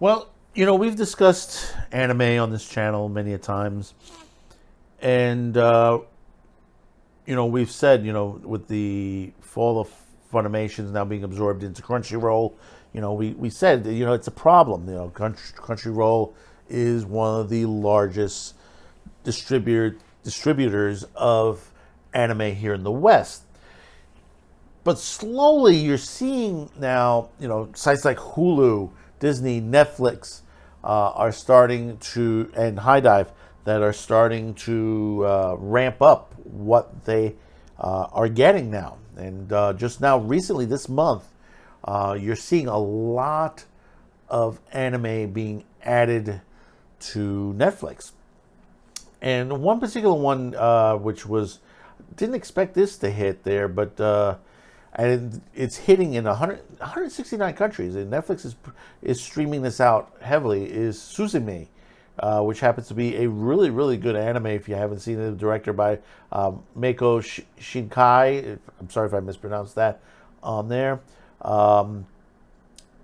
Well, we've discussed anime on this channel many a times, and we've said, with the fall of Funimation's now being absorbed into Crunchyroll, we said, it's a problem. Crunchyroll is one of the largest distributors of anime here in the West. But slowly you're seeing now, sites like Hulu, Disney, Netflix are starting to, and High Dive, that are starting to ramp up what they are getting now. And just now, recently, this month, you're seeing a lot of anime being added to Netflix. And one particular one, which was, didn't expect this to hit there, but and it's hitting in 169 countries, and Netflix is streaming this out heavily, is Suzume, which happens to be a really, really good anime if you haven't seen it, directed by Mako Shinkai. I'm sorry if I mispronounced that on there. But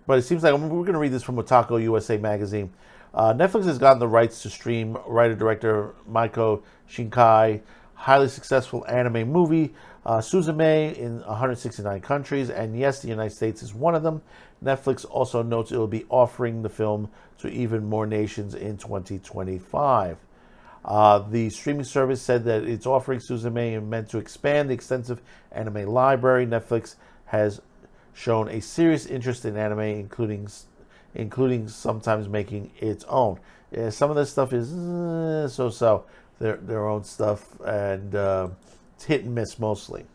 it seems like, we're going to read this from Otaku USA magazine. Netflix has gotten the rights to stream writer-director Mako Shinkai highly successful anime movie, Suzume, in 169 countries, and yes, the United States is one of them. Netflix also notes it will be offering the film to even more nations in 2025. The streaming service said that it's offering Suzume and meant to expand the extensive anime library. Netflix has shown a serious interest in anime, including sometimes making its own. Some of this stuff is so-so, their own stuff, and it's hit and miss mostly.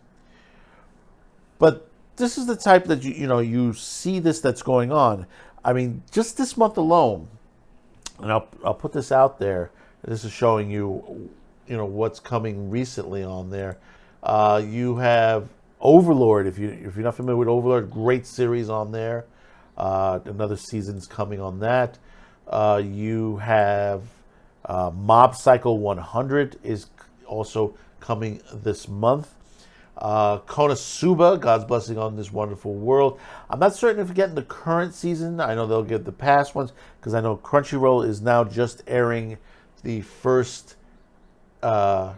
But this is the type that you see that's going on. I mean, just this month alone, and I'll put this out there. This is showing you, what's coming recently on there. You have Overlord. If you're not familiar with Overlord, great series on there. Another season's coming on that. You have Mob Psycho 100 is also coming this month. Konosuba, God's Blessing on This Wonderful World. I'm not certain if we're getting the current season. I know they'll get the past ones, because I know Crunchyroll is now just airing the first, I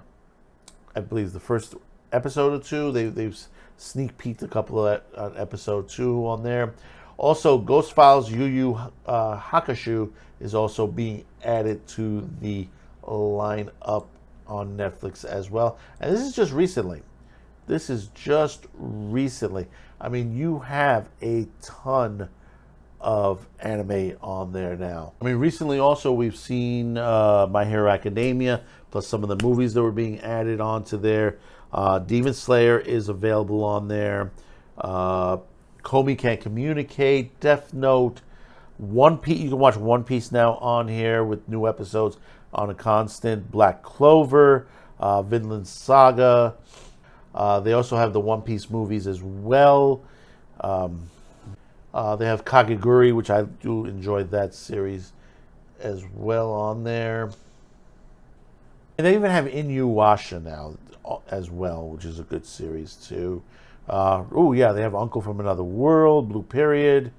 believe the first episode or two. They've sneak peeked a couple of episode 2 on there. Also, Ghost Files Yu Yu Hakusho is also being added to the lineup on Netflix as well. And this is just recently. I mean, you have a ton of anime on there now. I mean, recently also we've seen My Hero Academia, plus some of the movies that were being added onto there. Demon Slayer is available on there. Komi Can't Communicate, Death Note, One Piece. You can watch One Piece now on here with new episodes on a constant. Black Clover, Vinland Saga. They also have the One Piece movies as well. They have Kakegurui, which I do enjoy that series as well on there. And they even have Inuyasha now as well, which is a good series too. They have Uncle from Another World, Blue Period,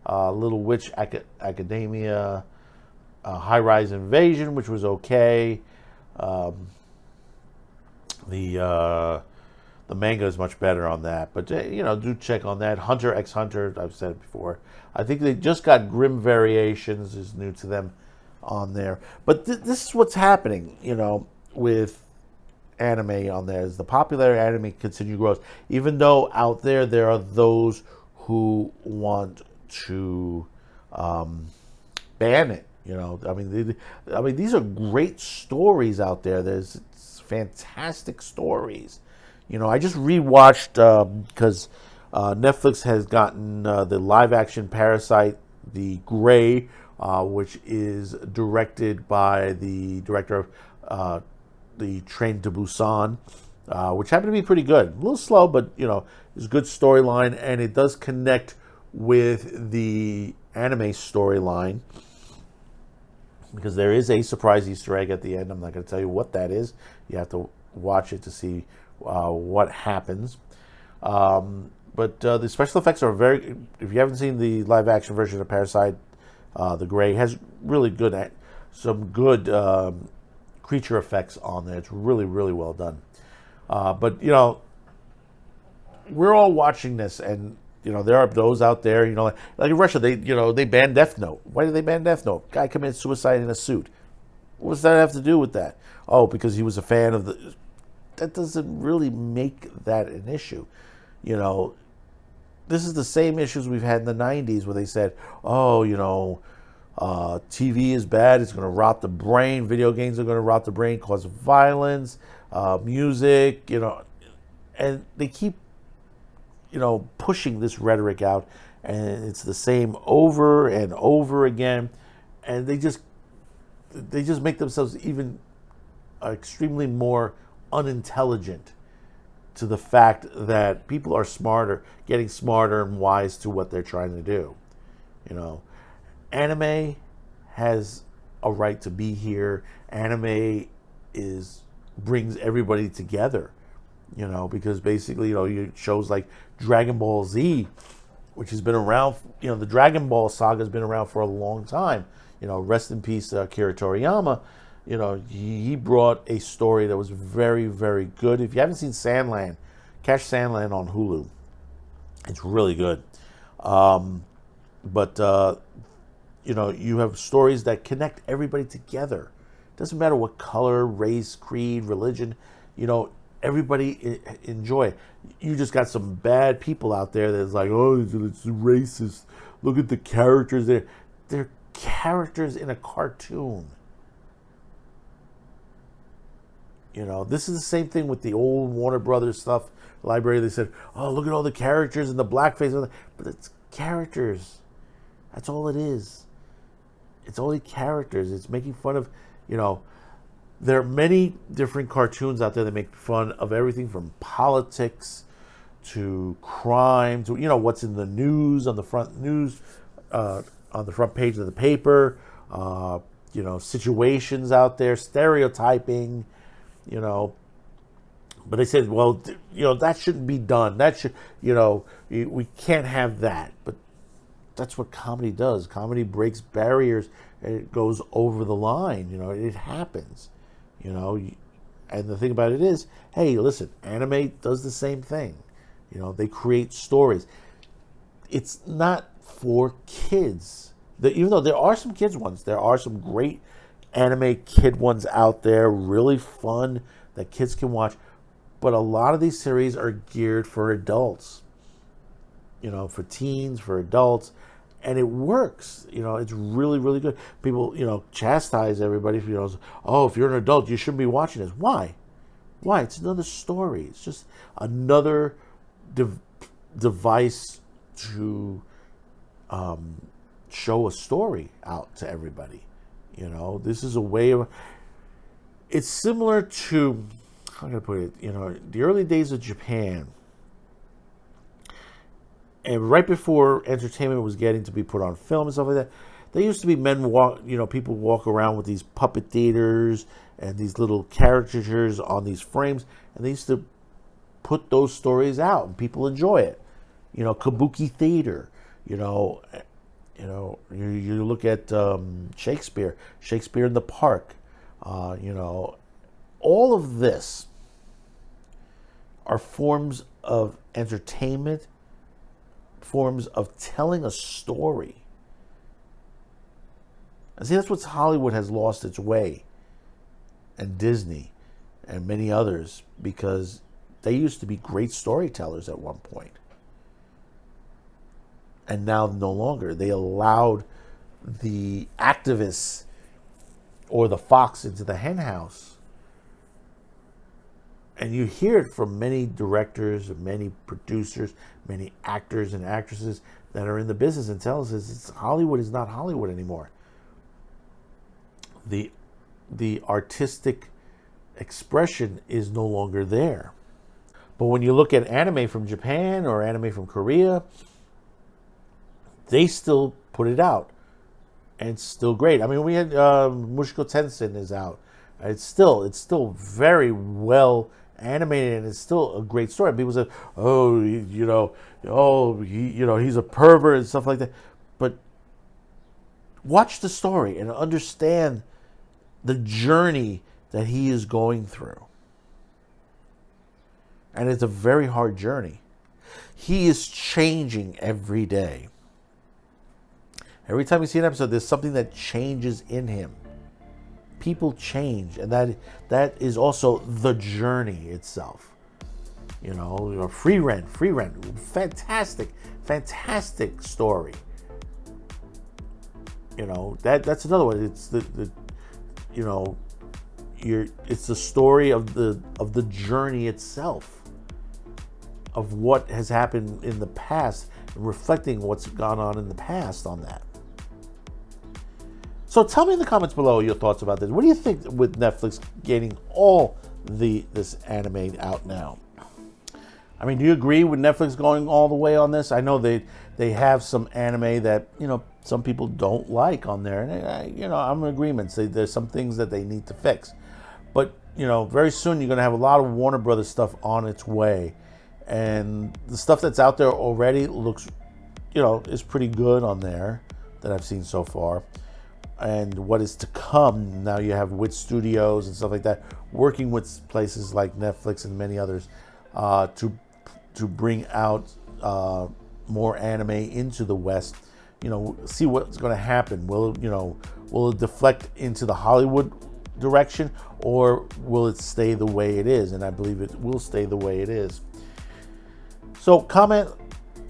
Little Witch Academia, High Rise Invasion, which was okay. The manga is much better on that, but do check on that. Hunter x Hunter, I've said it before. I think they just got Grim Variations is new to them on there. But this is what's happening, with anime on there. As the popular anime continue grows, even though out there are those who want to ban it. I mean, these are great stories out there. There's fantastic stories. I just rewatched because Netflix has gotten the live-action Parasite, The Grey, which is directed by the director of the Train to Busan, which happened to be pretty good. A little slow, but it's a good storyline, and it does connect with the anime storyline, because there is a surprise Easter egg at the end. I'm not going to tell you what that is. You have to watch it to see what happens. But the special effects are very... If you haven't seen the live-action version of Parasite, the gray has really good some good creature effects on there. It's really, really well done. But we're all watching this, and there are those out there, like in Russia, they banned Death Note. Why did they ban Death Note? Guy committed suicide in a suit. What does that have to do with that? Oh, because he was a fan of the. That doesn't really make that an issue. This is the same issues we've had in the 90s where they said, oh, TV is bad, it's going to rot the brain, video games are going to rot the brain, cause violence, music, and they keep, pushing this rhetoric out, and it's the same over and over again, and they just make themselves even extremely more unintelligent to the fact that people are getting smarter and wise to what they're trying to do. Anime has a right to be here. Anime brings everybody together, because basically, shows like Dragon Ball Z, which has been around, the Dragon Ball saga has been around for a long time. Rest in peace, Akira Toriyama. He brought a story that was very, very good. If you haven't seen Sandland, catch Sandland on Hulu. It's really good. But you have stories that connect everybody together. It doesn't matter what color, race, creed, religion, everybody enjoy it. You just got some bad people out there that's like, oh, it's racist. Look at the characters there. They're characters in a cartoon. This is the same thing with the old Warner Brothers stuff. Library, they said, oh, look at all the characters and the blackface. But it's characters. That's all it is. It's only characters. It's making fun of, there are many different cartoons out there that make fun of everything from politics to crime to, what's in the news, on the front news, on the front page of the paper, situations out there, stereotyping, but they said, well, that shouldn't be done. That should, we can't have that. But that's what comedy does. Comedy breaks barriers and it goes over the line. It happens. And the thing about it is, hey, listen, anime does the same thing. They create stories. It's not for kids. Even though there are some kids ones, there are some great anime kid ones out there, really fun that kids can watch. But a lot of these series are geared for adults, for teens, for adults, and it works. It's really, really good. People, chastise everybody for, oh, if you're an adult, you shouldn't be watching this. Why? It's another story. It's just another device to show a story out to everybody. This is a way of. It's similar to, how can I put it? The early days of Japan, and right before entertainment was getting to be put on film and stuff like that, there used to be people walk around with these puppet theaters and these little caricatures on these frames, and they used to put those stories out, and people enjoy it. Kabuki theater. You look at Shakespeare in the Park. All of this are forms of entertainment, forms of telling a story. And see, that's what Hollywood has lost its way, and Disney and many others, because they used to be great storytellers at one point. And now no longer. They allowed the activists or the fox into the hen house. And you hear it from many directors, many producers, many actors and actresses that are in the business and tell us Hollywood is not Hollywood anymore. The artistic expression is no longer there. But when you look at anime from Japan or anime from Korea, they still put it out, and it's still great. I mean, we had Mushoku Tensei is out. It's still very well animated, and it's still a great story. People say, "Oh, he's a pervert" and stuff like that. But Watch the story and understand the journey that he is going through. And it's a very hard journey. He is changing every day. Every time you see an episode, there's something that changes in him. People change, and that is also the journey itself. Free Rent, fantastic story. That's another one. It's it's the story of the journey itself, of what has happened in the past, and reflecting what's gone on in the past on that. So tell me in the comments below your thoughts about this. What do you think with Netflix getting all this anime out now? I mean, do you agree with Netflix going all the way on this? I know they have some anime that some people don't like on there, and I'm in agreement. There's some things that they need to fix, but very soon you're going to have a lot of Warner Brothers stuff on its way, and the stuff that's out there already looks, is pretty good on there that I've seen so far. And what is to come, now you have Wit Studios and stuff like that, working with places like Netflix and many others to bring out more anime into the West. See what's going to happen. Will it deflect into the Hollywood direction, or will it stay the way it is? And I believe it will stay the way it is. So comment,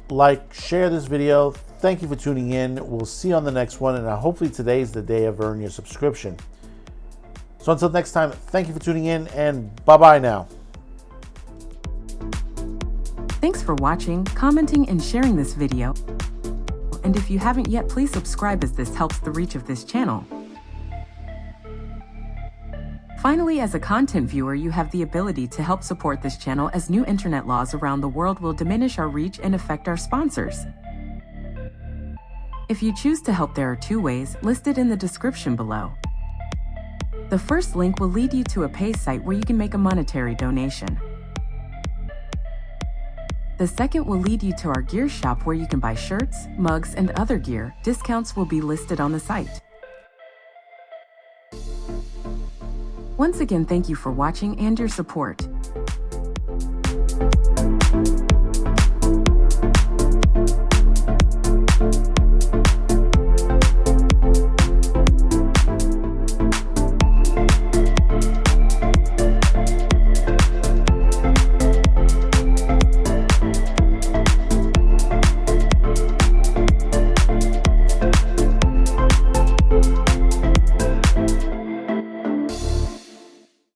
like, share this video. Thank you for tuning in. We'll see you on the next one, and hopefully today's the day of earning your subscription. So until next time, thank you for tuning in, and bye-bye now. Thanks for watching, commenting, and sharing this video. And if you haven't yet, please subscribe, as this helps the reach of this channel. Finally, as a content viewer, you have the ability to help support this channel, as new internet laws around the world will diminish our reach and affect our sponsors. If you choose to help, there are two ways listed in the description below. The first link will lead you to a pay site where you can make a monetary donation. The second will lead you to our gear shop, where you can buy shirts, mugs, and other gear. Discounts will be listed on the site. Once again, thank you for watching and your support.